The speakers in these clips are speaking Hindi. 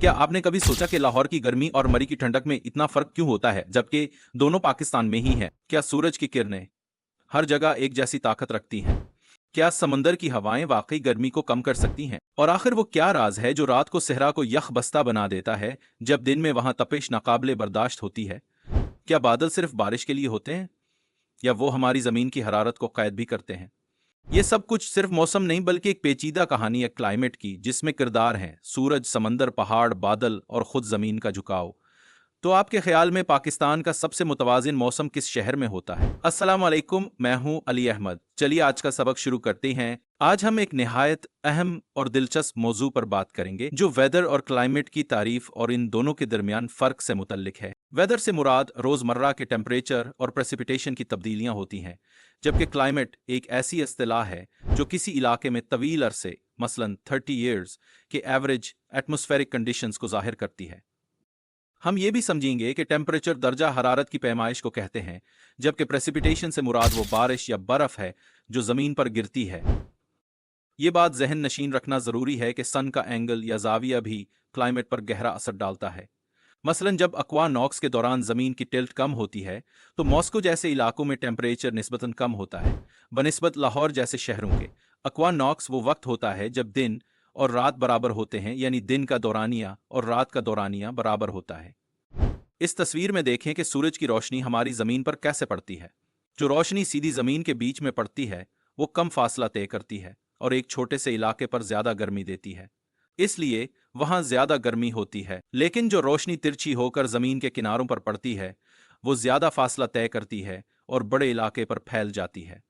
क्या आपने कभी सोचा कि लाहौर की गर्मी और मरी की ठंडक में इतना फर्क क्यों होता है, जबकि दोनों पाकिस्तान में ही हैं? क्या सूरज की किरणें हर जगह एक जैसी ताकत रखती हैं? क्या समंदर की हवाएं वाकई गर्मी को कम कर सकती हैं? और आखिर वो क्या राज है जो रात को सहरा को यख बस्ता बना देता है, जब दिन में वहां तपिश नाकाबिले बर्दाश्त होती है? क्या बादल सिर्फ बारिश के लिए होते हैं, या वो हमारी जमीन की हरारत को कैद भी करते हैं? ये सब कुछ सिर्फ मौसम नहीं, बल्कि एक पेचीदा कहानी है क्लाइमेट की, जिसमें किरदार हैं सूरज, समंदर, पहाड़, बादल और खुद जमीन का झुकाव। तो आपके ख्याल में पाकिस्तान का सबसे मुतवाजिन मौसम किस शहर में होता है? अस्सलाम वालेकुम, मैं हूं अली अहमद। चलिए आज का सबक शुरू करते हैं। आज हम एक निहायत अहम और दिलचस्प मौजू पर बात करेंगे, जो वेदर और क्लाइमेट की तारीफ और इन दोनों के दरमियान फ़र्क से मुतल्लिक है। वेदर से मुराद रोज़मर्रा के टेम्परेचर और प्रेसिपिटेशन की तब्दीलियां होती हैं, जबकि क्लाइमेट एक ऐसी इस्तिलाह है जो किसी इलाके में तवील अरसे, मसलन 30 ईयर्स के एवरेज एटमॉस्फेरिक कंडीशंस को जाहिर करती है। हम ये भी समझेंगे कि टेम्परेचर दर्जा हरारत की पैमाइश को कहते हैं, जबकि प्रेसिपिटेशन से मुराद वो बारिश या बर्फ है जो जमीन पर गिरती है। ये बात जहन नशीन रखना जरूरी है कि सन का एंगल या जाविया भी क्लाइमेट पर गहरा असर डालता है। मसलन जब अक्वा नॉक्स के दौरान जमीन की टिल्ट कम होती है, तो मॉस्को जैसे इलाकों में टेम्परेचर निस्बतन कम होता है बनिस्बत लाहौर जैसे शहरों के। अक्वा नॉक्स वो वक्त होता है जब दिन और रात बराबर होते हैं, यानी दिन का दौरानिया और रात का दौरानिया बराबर होता है। इस तस्वीर में देखें कि सूरज की रोशनी हमारी जमीन पर कैसे पड़ती है। जो रोशनी सीधी जमीन के बीच में पड़ती है, वो कम फासला तय करती है और एक छोटे से इलाके पर ज्यादा गर्मी देती है, इसलिए वहां ज्यादा गर्मी होती है। लेकिन जो रोशनी तिरछी होकर जमीन के किनारों पर पड़ती है, वो ज्यादा फासला तय करती है और बड़े इलाके पर फैल जाती है,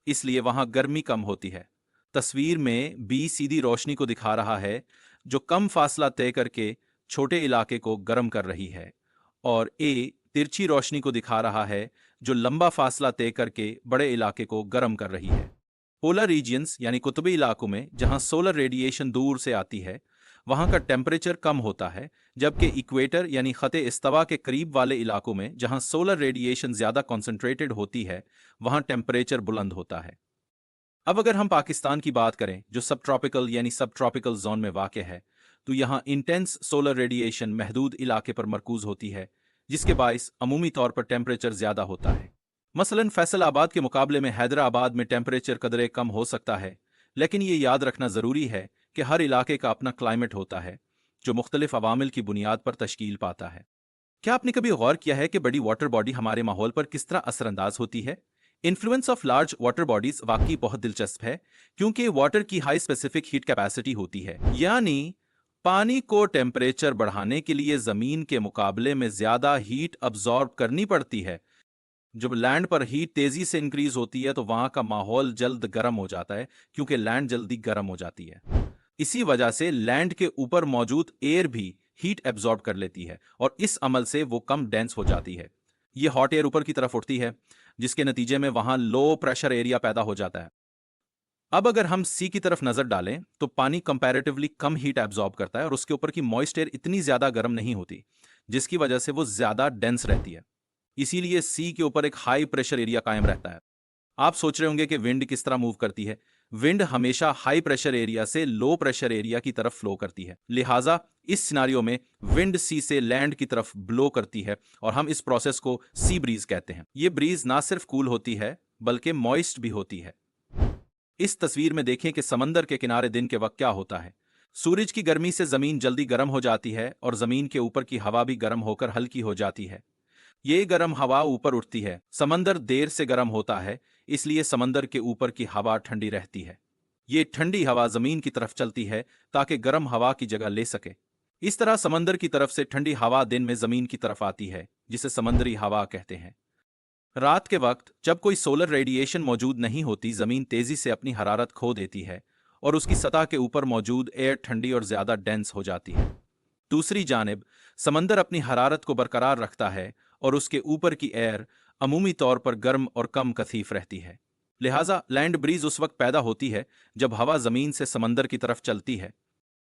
इसलिए वहां गर्मी कम होती है। तस्वीर में बी सीधी रोशनी को दिखा रहा है, जो कम फासला तय करके छोटे इलाके को गर्म कर रही है, और ए तिरछी रोशनी को दिखा रहा है, जो लंबा फासला तय करके बड़े इलाके को गर्म कर रही है। पोलर रीजियंस यानी कुतबी इलाकों में जहां सोलर रेडिएशन दूर से आती है, वहां का टेम्परेचर कम होता है, जबकि इक्वेटर यानी खते इस्तवा के करीब वाले इलाकों में जहां सोलर रेडिएशन ज्यादा कॉन्सेंट्रेटेड होती है, वहां टेम्परेचर बुलंद होता है। अब अगर हम पाकिस्तान की बात करें, जो सब ट्रॉपिकल यानी सब ट्रॉपिकल जोन में वाक़ है, तो यहाँ इंटेंस सोलर रेडिएशन महदूद इलाके पर मरकूज होती है, जिसके बाइस अमूमी तौर पर टेम्परेचर ज्यादा होता है। मसलन फैसलाबाद के मुकाबले में हैदराबाद में टेम्परेचर कदरे कम हो सकता है, लेकिन ये याद रखना ज़रूरी है कि हर इलाके का अपना क्लाइमेट होता है, जो मुख्तलिफ अवामिल की बुनियाद पर तश्कील पाता है। क्या आपने कभी गौर किया है कि बड़ी वाटर बॉडी हमारे माहौल पर किस तरह असरअंदाज होती है? Influence of large water bodies वाकई बहुत दिलचस्प है, क्योंकि वाटर की हाई स्पेसिफिक हीट कैपेसिटी होती है, यानी पानी को टेम्परेचर बढ़ाने के लिए जमीन के मुकाबले में ज्यादा हीट अब्जॉर्ब करनी पड़ती है। जब लैंड पर हीट तेजी से इंक्रीज होती है, तो वहां का माहौल जल्द गर्म हो जाता है, क्योंकि लैंड जल्दी गर्म हो जाती है। इसी वजह से लैंड के ऊपर मौजूद एयर भी हीट एब्जॉर्ब कर लेती है, और इस अमल से वो कम डेंस हो जाती है। ये हॉट एयर ऊपर की तरफ उठती है, जिसके नतीजे में वहां लो प्रेशर एरिया पैदा हो जाता है। अब अगर हम सी की तरफ नजर डालें, तो पानी कंपैरेटिवली कम हीट एब्जॉर्ब करता है, और उसके ऊपर की मॉइस्ट एयर इतनी ज्यादा गर्म नहीं होती, जिसकी वजह से वो ज्यादा डेंस रहती है। इसीलिए सी के ऊपर एक हाई प्रेशर एरिया कायम रहता है। आप सोच रहे होंगे कि विंड किस तरह मूव करती है। विंड हमेशा हाई प्रेशर एरिया से लो प्रेशर एरिया की तरफ फ्लो करती है, लिहाजा इस सिनारियो में विंड सी से लैंड की तरफ ब्लो करती है, और हम इस प्रोसेस को सी ब्रीज कहते हैं। ये ब्रीज ना सिर्फ कूल होती है, बल्कि मॉइस्ट भी होती है। इस तस्वीर में देखें कि समंदर के किनारे दिन के वक्त क्या होता है। सूरज की गर्मी से जमीन जल्दी गर्म हो जाती है, और जमीन के ऊपर की हवा भी गर्म होकर हल्की हो जाती है। ये गर्म हवा ऊपर उठती है। समंदर देर से गर्म होता है, इसलिए समंदर के ऊपर की हवा ठंडी रहती है। ये ठंडी हवा जमीन की तरफ चलती है, ताकि गर्म हवा की जगह ले सके। इस तरह समंदर की तरफ से ठंडी हवा दिन में जमीन की तरफ आती है, जिसे समंदरी हवा कहते हैं। रात के वक्त जब कोई सोलर रेडिएशन मौजूद नहीं होती, जमीन तेजी से अपनी हरारत खो देती है, और उसकी सतह के ऊपर मौजूद एयर ठंडी और ज्यादा डेंस हो जाती है। दूसरी जानिब समंदर अपनी हरारत को बरकरार रखता है, और उसके ऊपर की एयर अमूमी तौर पर गर्म और कम कसीफ रहती है। लिहाजा लैंड ब्रीज उस वक्त पैदा होती है जब हवा जमीन से समंदर की तरफ चलती है।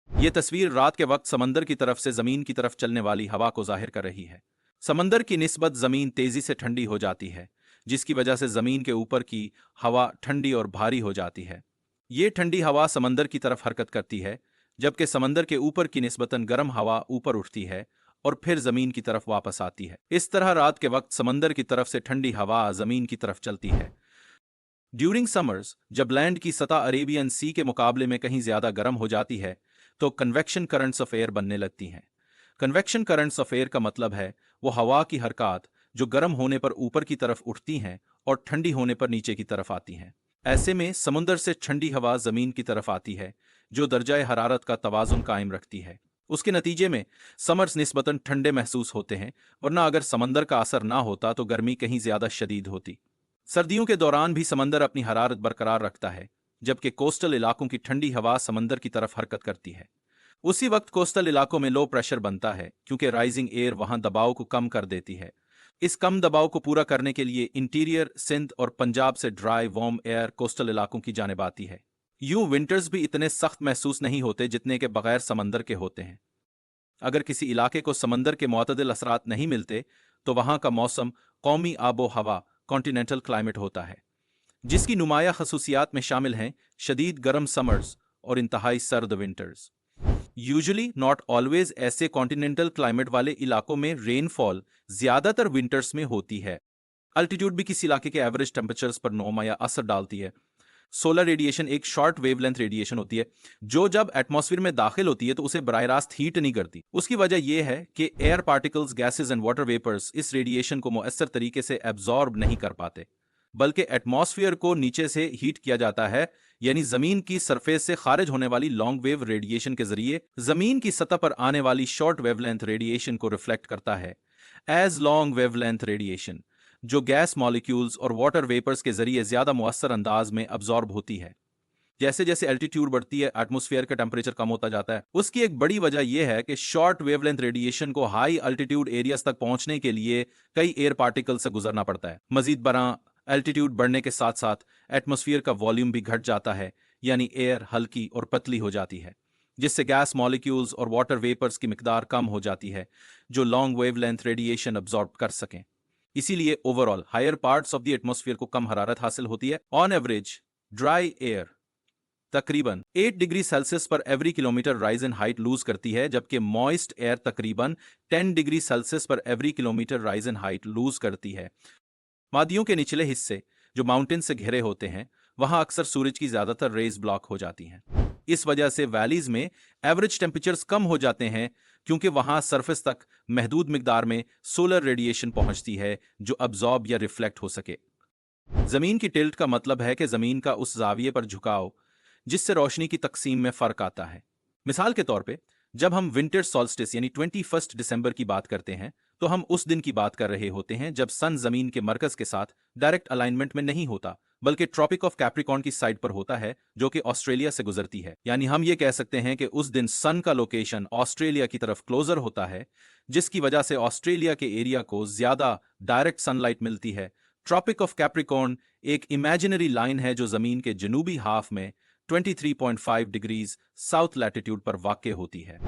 यह तस्वीर रात के वक्त समंदर की तरफ से जमीन की तरफ चलने वाली हवा को जाहिर कर रही है। समंदर की निस्बत जमीन तेजी से ठंडी हो जाती है, जिसकी वजह से जमीन के ऊपर की हवा ठंडी और भारी हो जाती है। ये ठंडी हवा समंदर की तरफ हरकत करती है, जबकि समंदर के ऊपर की निस्बतन गर्म हवा ऊपर उठती है और फिर जमीन की तरफ वापस आती है। इस तरह रात के वक्त समंदर की तरफ से ठंडी हवा जमीन की तरफ चलती है। ड्यूरिंग समर्स, जब लैंड की सतह अरेबियन सी के मुकाबले में कहीं ज्यादा गर्म हो जाती है तो कन्वेक्शन करंट्स ऑफ एयर बनने लगती हैं। कन्वेक्शन करंट्स ऑफ एयर का मतलब है वो हवा की हरकत जो गर्म होने पर ऊपर की तरफ उठती हैं और ठंडी होने पर नीचे की तरफ आती हैं। ऐसे में समुद्र से ठंडी हवा जमीन की तरफ आती है जो दर्जाए हरारत का तवाजुन कायम रखती है। उसके नतीजे में समर्स निस्बतन ठंडे महसूस होते हैं, वरना अगर समंदर का असर ना होता तो गर्मी कहीं ज्यादा शदीद होती। सर्दियों के दौरान भी समंदर अपनी हरारत बरकरार रखता है, जबकि कोस्टल इलाकों की ठंडी हवा समंदर की तरफ हरकत करती है। उसी वक्त कोस्टल इलाकों में लो प्रेशर बनता है क्योंकि राइजिंग एयर वहां दबाव को कम कर देती है। इस कम दबाव को पूरा करने के लिए इंटीरियर सिंध और पंजाब से ड्राई वार्म एयर कोस्टल इलाकों की जानिब आती है। यूं विंटर्स भी इतने सख्त महसूस नहीं होते जितने के बगैर समंदर के होते हैं। अगर किसी इलाके को समंदर के मुतदिल असरात नहीं मिलते तो वहां का मौसम कौमी आबो हवा कॉन्टिनेंटल क्लाइमेट होता है, जिसकी नुमाया खसूसियात में शामिल हैं शदीद गर्म समर्स और इंतहाई सर्द विंटर्स। यूजुअली नॉट ऑलवेज ऐसे कॉन्टिनेंटल क्लाइमेट वाले इलाकों में रेनफॉल ज्यादातर विंटर्स में होती है। अल्टीट्यूड भी किसी इलाके के एवरेज टेम्परेचर्स पर नुमाया असर डालती है। सोलर रेडिएशन एक शॉर्ट वेवलेंथ रेडिएशन होती है जो जब एटमॉस्फेयर में दाखिल होती है तो उसे बराह रास्त हीट नहीं करती। उसकी वजह यह है कि air particles, gases and water vapours इस रेडिएशन को मुअस्सर तरीके से एब्जॉर्ब नहीं कर पाते, बल्कि एटमॉस्फेयर को नीचे से हीट किया जाता है, यानी जमीन की सरफेस से खारिज होने वाली लॉन्ग वेव रेडिएशन के जरिए जमीन की सतह पर आने वाली शॉर्ट वेवलेंथ रेडिएशन को रिफ्लेक्ट करता है एज लॉन्ग वेवलेंथ रेडिएशन, जो गैस मॉलिक्यूल्स और वाटर वेपर्स के जरिए ज्यादा मुअस्सर अंदाज में अब्जॉर्ब होती है। जैसे जैसे एल्टीट्यूड बढ़ती है एटमॉस्फेयर का टेम्परेचर कम होता जाता है। उसकी एक बड़ी वजह यह है कि शॉर्ट वेवलेंथ रेडिएशन को हाई अल्टीट्यूड एरियाज तक पहुंचने के लिए कई एयर पार्टिकल से गुजरना पड़ता है। मजीद बरा एल्टीट्यूड बढ़ने के साथ साथ एटमॉस्फेयर का वॉल्यूम भी घट जाता है, यानी एयर हल्की और पतली हो जाती है, जिससे गैस मॉलिक्यूल्स और वाटर वेपर्स की मिकदार कम हो जाती है जो लॉन्ग वेवलेंथ रेडिएशन अब्जॉर्ब कर सकें। इसीलिए overall higher parts of the atmosphere को कम हरारत हासिल होती है। ऑन एवरेज ड्राई एयर तकरीबन 8 डिग्री सेल्सियस पर every kilometre rise in height lose करती है, जबकि मॉइस्ट एयर तकरीबन 10 डिग्री सेल्सियस पर every kilometre rise in height lose करती है। वादियों के निचले हिस्से जो माउंटेन से घिरे होते हैं वहां अक्सर सूरज की ज्यादातर रेज ब्लॉक हो जाती हैं। इस वजह से वैलीज में एवरेज टेम्परेचर्स कम हो जाते हैं क्योंकि वहां सरफेस तक महदूद मिकदार में सोलर रेडिएशन पहुंचती है जो अब्जॉर्ब या रिफ्लेक्ट हो सके। जमीन की टिल्ट का मतलब है कि जमीन का उस जाविये पर झुकाव जिससे रोशनी की तकसीम में फर्क आता है। मिसाल के तौर पे जब हम विंटर सॉल्स्टिस यानी 21 दिसंबर की बात करते हैं तो हम उस दिन की बात कर रहे होते हैं जब सन जमीन के मरकज के साथ डायरेक्ट अलाइनमेंट में नहीं होता, बल्कि ट्रॉपिक ऑफ कैप्रिकॉर्न की साइड पर होता है जो कि ऑस्ट्रेलिया से गुजरती है। यानी हम ये कह सकते हैं कि उस दिन सन का लोकेशन ऑस्ट्रेलिया की तरफ क्लोजर होता है, जिसकी वजह से ऑस्ट्रेलिया के एरिया को ज्यादा डायरेक्ट सनलाइट मिलती है। ट्रॉपिक ऑफ कैप्रिकॉर्न एक इमेजिनरी लाइन है जो जमीन के जनूबी हाफ में 23.5 डिग्रीज साउथ लैटिट्यूड पर वाक़ होती है।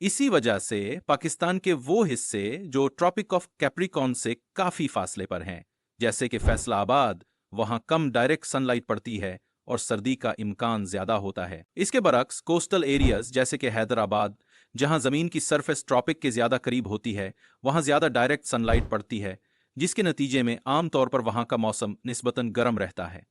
इसी वजह से पाकिस्तान के वो हिस्से जो ट्रॉपिक ऑफ कैप्रिकॉर्न से काफी फासले पर हैं, जैसे कि फैसलाबाद, वहां कम डायरेक्ट सनलाइट पड़ती है और सर्दी का इम्कान ज्यादा होता है। इसके बरक्स कोस्टल एरियाज जैसे कि हैदराबाद, जहां जमीन की सरफेस ट्रॉपिक के ज्यादा करीब होती है, वहां ज्यादा डायरेक्ट सनलाइट पड़ती है, जिसके नतीजे में आमतौर पर वहां का मौसम निस्बतन गर्म रहता है।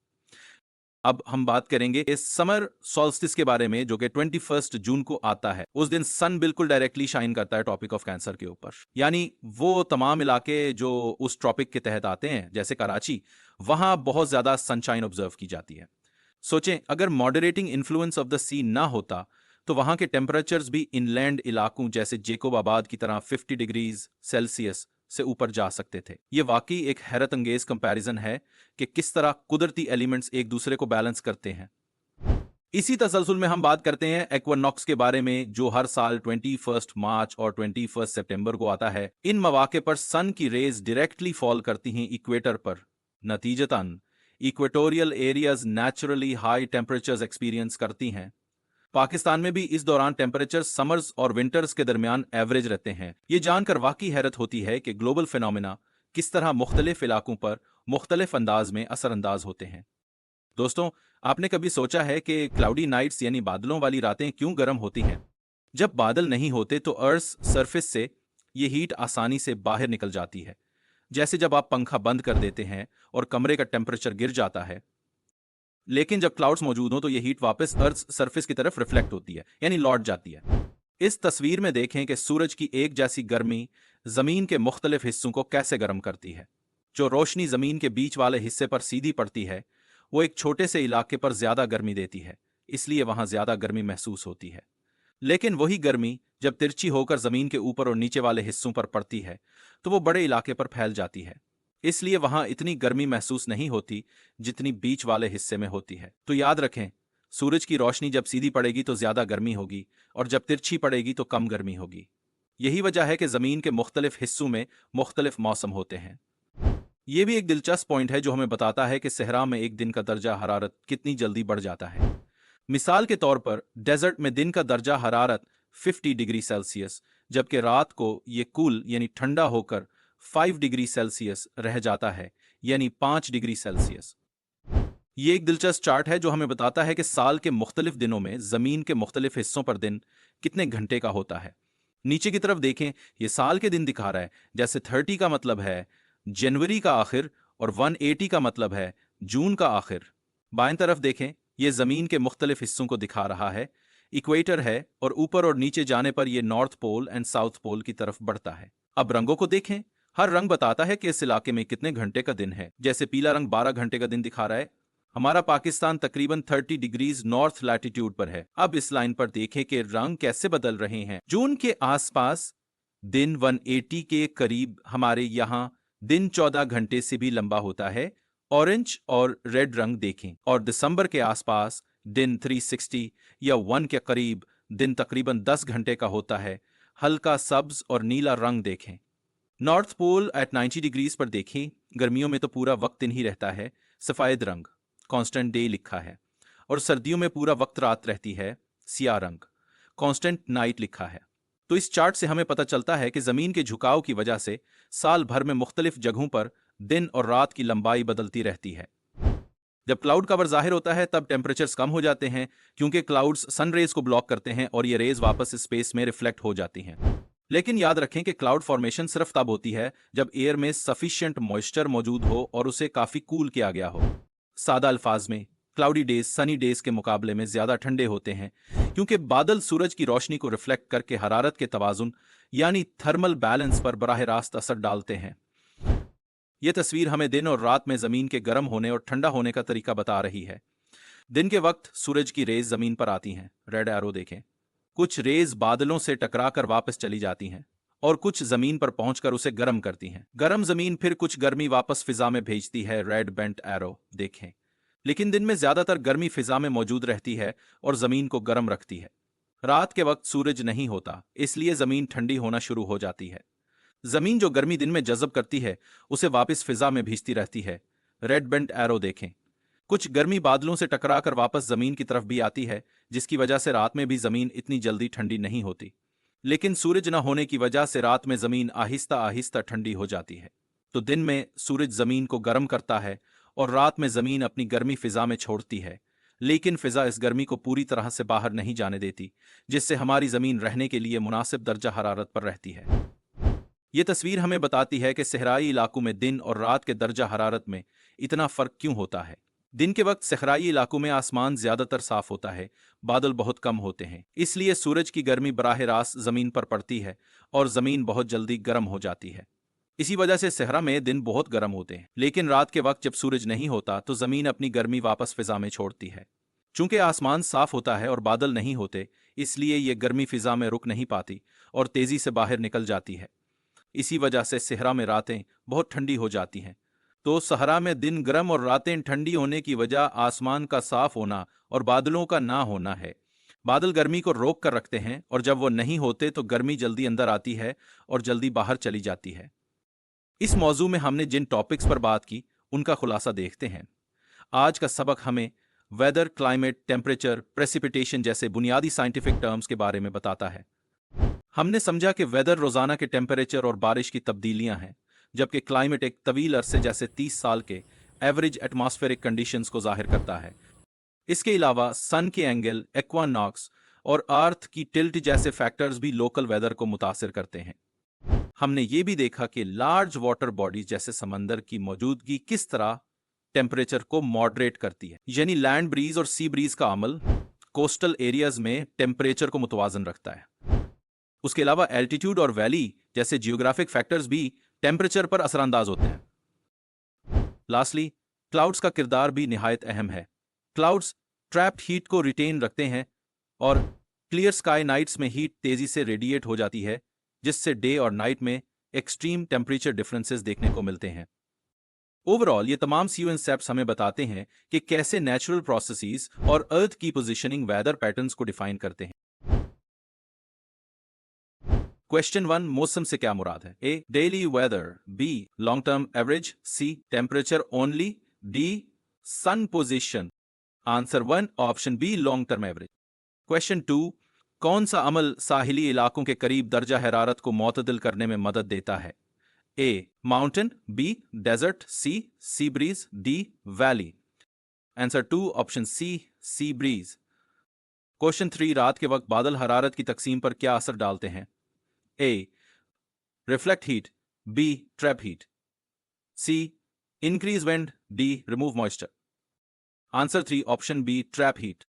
अब हम बात करेंगे इस समर सॉल्स्टिस के बारे में जो कि 21 जून को आता है। उस दिन सन बिल्कुल डायरेक्टली शाइन करता है ट्रॉपिक ऑफ कैंसर के ऊपर, यानी वो तमाम इलाके जो उस ट्रॉपिक के तहत आते हैं जैसे कराची, वहां बहुत ज्यादा सनशाइन ऑब्जर्व की जाती है। सोचें अगर मॉडरेटिंग इन्फ्लुएंस ऑफ द सी ना होता तो वहां के टेम्परेचर्स भी इनलैंड इलाकों जैसे जेकोबाबाद की तरह 50 डिग्रीज सेल्सियस से ऊपर जा सकते थे। यह वाकई एक हैरत अंगेज कंपैरिजन है कि किस तरह कुदरती एलिमेंट्स एक दूसरे को बैलेंस करते हैं। इसी तसलसल में हम बात करते हैं एक्वानॉक्स के बारे में जो हर साल 21 मार्च और 21 सितंबर को आता है। इन मौके पर सन की रेज डायरेक्टली फॉल करती हैं इक्वेटर पर। नतीजतन equatorial areas naturally high temperatures experience करती हैं। पाकिस्तान में भी इस दौरान टेम्परेचर समर्स और विंटर्स के दरमियान एवरेज रहते हैं। ये जानकर वाकई हैरत होती है कि ग्लोबल फिनोमेना किस तरह मुख्तलिफ इलाकों पर मुख्तलिफ अंदाज में असरअंदाज होते हैं। दोस्तों, आपने कभी सोचा है कि क्लाउडी नाइट्स यानी बादलों वाली रातें क्यों गर्म होती हैं? जब बादल नहीं होते तो अर्थ सरफेस से ये हीट आसानी से बाहर निकल जाती है। जैसे जब आप पंखा बंद कर देते हैं और कमरे का टेम्परेचर गिर जाता है। लेकिन जब क्लाउड्स मौजूद हो तो ये हीट वापस अर्थ सरफेस की तरफ रिफ्लेक्ट होती है, यानी लौट जाती है। इस तस्वीर में देखें कि सूरज की एक जैसी गर्मी जमीन के मुख्तलिफ हिस्सों को कैसे गर्म करती है। जो रोशनी जमीन के बीच वाले हिस्से पर सीधी पड़ती है, वो एक छोटे से इलाके पर ज्यादा गर्मी देती है, इसलिए वहां ज्यादा गर्मी महसूस होती है। लेकिन वही गर्मी जब तिरछी होकर जमीन के ऊपर और नीचे वाले हिस्सों पर पड़ती है, तो वो बड़े इलाके पर फैल जाती है। इसलिए वहां इतनी गर्मी महसूस नहीं होती जितनी बीच वाले हिस्से में होती है। तो याद रखें, सूरज की रोशनी जब सीधी पड़ेगी तो ज्यादा गर्मी होगी और जब तिरछी पड़ेगी तो कम गर्मी होगी। यही वजह है कि जमीन के मुख्तलिफ हिस्सों में मुख्तलिफ मौसम होते हैं। ये भी एक दिलचस्प पॉइंट है जो हमें बताता है कि सहरा में एक दिन का दर्जा हरारत कितनी जल्दी बढ़ जाता है। मिसाल के तौर पर डेजर्ट में दिन का दर्जा हरारत 50 डिग्री सेल्सियस, जबकि रात को ये कूल यानी ठंडा होकर 5 डिग्री सेल्सियस रह जाता है, यानी 5 डिग्री सेल्सियस। ये एक दिलचस्प चार्ट है जो हमें बताता है कि साल के मुख्तलिफ दिनों में जमीन के मुख्तलिफ हिस्सों पर दिन कितने घंटे का होता है। नीचे की तरफ देखें, ये साल के दिन दिखा रहा है, जैसे 30 का मतलब है जनवरी का आखिर और 180 का मतलब है जून का आखिर। बाएं तरफ देखें, ये जमीन के मुख्तलिफ हिस्सों को दिखा रहा है। इक्वेटर है और ऊपर और नीचे जाने पर यह north pole and south pole की तरफ बढ़ता है। अब रंगों को देखें, हर रंग बताता है कि इस इलाके में कितने घंटे का दिन है। जैसे पीला रंग 12 घंटे का दिन दिखा रहा है। हमारा पाकिस्तान तकरीबन 30 डिग्रीज नॉर्थ लैटिट्यूड पर है। अब इस लाइन पर देखें कि रंग कैसे बदल रहे हैं। जून के आसपास दिन 180 के करीब हमारे यहाँ दिन 14 घंटे से भी लंबा होता है, ऑरेंज और रेड रंग देखें। और दिसंबर के आसपास दिन 360 या 1 के करीब दिन तकरीबन 10 घंटे का होता है, हल्का सब्ज और नीला रंग देखें। नॉर्थ पोल एट 90 डिग्रीज पर देखें, गर्मियों में तो पूरा वक्त दिन ही रहता है, सफेद रंग कांस्टेंट डे लिखा है, और सर्दियों में पूरा वक्त रात रहती है, सियाह रंग कांस्टेंट नाइट लिखा है। तो इस चार्ट से हमें पता चलता है कि जमीन के झुकाव की वजह से साल भर में मुख्तलिफ जगहों पर दिन और रात की लंबाई बदलती रहती है। जब क्लाउड कवर जाहिर होता है तब टेम्परेचर्स कम हो जाते हैं, क्योंकि क्लाउड्स सन रेज को ब्लॉक करते हैं और ये रेज वापस स्पेस में रिफ्लेक्ट हो जाती हैं। लेकिन याद रखें कि क्लाउड फॉर्मेशन सिर्फ तब होती है जब एयर में सफिशिएंट मॉइस्चर मौजूद हो और उसे काफी कूल किया गया हो। सादा अल्फाज में, क्लाउडी डेज सनी डेज के मुकाबले में ज्यादा ठंडे होते हैं, क्योंकि बादल सूरज की रोशनी को रिफ्लेक्ट करके हरारत के तवाजुन यानी थर्मल बैलेंस पर बराह रास्त असर डालते हैं। यह तस्वीर हमें दिन और रात में जमीन के गर्म होने और ठंडा होने का तरीका बता रही है। दिन के वक्त सूरज की रेज जमीन पर आती हैं, रेड एरो देखें। कुछ रेज बादलों से टकराकर वापस चली जाती हैं और कुछ जमीन पर पहुंचकर उसे गर्म करती हैं। गर्म जमीन फिर कुछ गर्मी वापस फिजा में भेजती है, रेड बेंट एरो देखें। लेकिन दिन में ज्यादातर गर्मी फिजा में मौजूद रहती है और जमीन को गर्म रखती है। रात के वक्त सूरज नहीं होता, इसलिए जमीन ठंडी होना शुरू हो जाती है। जमीन जो गर्मी दिन में जज़ब करती है उसे वापस फिजा में भेजती रहती है, रेड बेंट एरो देखें। कुछ गर्मी बादलों से टकराकर वापस जमीन की तरफ भी आती है, जिसकी वजह से रात में भी जमीन इतनी जल्दी ठंडी नहीं होती। लेकिन सूरज न होने की वजह से रात में जमीन आहिस्ता आहिस्ता ठंडी हो जाती है। तो दिन में सूरज जमीन को गर्म करता है और रात में जमीन अपनी गर्मी फिजा में छोड़ती है, लेकिन फिजा इस गर्मी को पूरी तरह से बाहर नहीं जाने देती, जिससे हमारी जमीन रहने के लिए मुनासिब दर्जा हरारत पर रहती है। ये तस्वीर हमें बताती है कि सहराई इलाकों में दिन और रात के दर्जा हरारत में इतना फर्क क्यों होता है। दिन के वक्त सहराई इलाकों में आसमान ज्यादातर साफ होता है, बादल बहुत कम होते हैं, इसलिए सूरज की गर्मी बराह रास्त जमीन पर पड़ती है और जमीन बहुत जल्दी गर्म हो जाती है। इसी वजह से सहरा में दिन बहुत गर्म होते हैं, लेकिन रात के वक्त जब सूरज नहीं होता तो जमीन अपनी गर्मी वापस फिजा में छोड़ती है। चूंकि आसमान साफ होता है और बादल नहीं होते, इसलिए यह गर्मी फिजा में रुक नहीं पाती और तेजी से बाहर निकल जाती है। इसी वजह से सहरा में रातें बहुत ठंडी हो जाती हैं। तो सहरा में दिन गर्म और रातें ठंडी होने की वजह आसमान का साफ होना और बादलों का ना होना है। बादल गर्मी को रोक कर रखते हैं और जब वो नहीं होते तो गर्मी जल्दी अंदर आती है और जल्दी बाहर चली जाती है। इस मौजू में हमने जिन टॉपिक्स पर बात की उनका खुलासा देखते हैं। आज का सबक हमें वेदर, क्लाइमेट, टेम्परेचर, प्रेसिपिटेशन जैसे बुनियादी साइंटिफिक टर्म्स के बारे में बताता है। हमने समझा कि वेदर रोजाना के टेम्परेचर और बारिश की तब्दीलियां हैं, जबकि क्लाइमेट एक तवील अरसे जैसे 30 साल के एवरेज एटमॉस्फेरिक कंडीशंस को जाहिर करता है। इसके अलावा सन के एंगल, इक्विनॉक्स और अर्थ की टिल्ट जैसे फैक्टर्स भी लोकल वेदर को मुतासिर करते हैं। हमने ये भी देखा कि लार्ज वाटर बॉडीज जैसे समंदर की मौजूदगी किस तरह टेम्परेचर को मॉडरेट करती है, यानी लैंड ब्रीज और सी ब्रीज का अमल कोस्टल एरियाज में टेम्परेचर को मुतवाजन रखता है। उसके अलावा एल्टीट्यूड और वैली जैसे जियोग्राफिक फैक्टर्स भी टेम्परेचर पर असरअंदाज होते हैं। लास्टली, क्लाउड्स का किरदार भी निहायत अहम है। क्लाउड्स ट्रैप्ड हीट को रिटेन रखते हैं और क्लियर स्काई नाइट्स में हीट तेजी से रेडिएट हो जाती है, जिससे डे और नाइट में एक्सट्रीम टेम्परेचर डिफरेंसेस देखने को मिलते हैं। ओवरऑल ये तमाम सीओ स्टेप्स हमें बताते हैं कि कैसे नेचुरल प्रोसेसेस और अर्थ की पोजीशनिंग वेदर पैटर्न्स को डिफाइन करते हैं। क्वेश्चन 1, मौसम से क्या मुराद है? A, daily weather, B, long term average, C, temperature only, D, sun position. Answer 1, option B, long term average. Question 2, कौन सा अमल साहिली इलाकों के करीब दर्जा हरारत को मुतदिल करने में मदद देता है? A, mountain, B, desert, C, sea breeze, D, valley. Answer 2, option C, sea breeze. Question 3, रात के वक्त बादल हरारत की तकसीम पर क्या असर डालते हैं? A, reflect heat, B, trap heat, C, increase wind, D, remove moisture. Answer 3, option B, trap heat.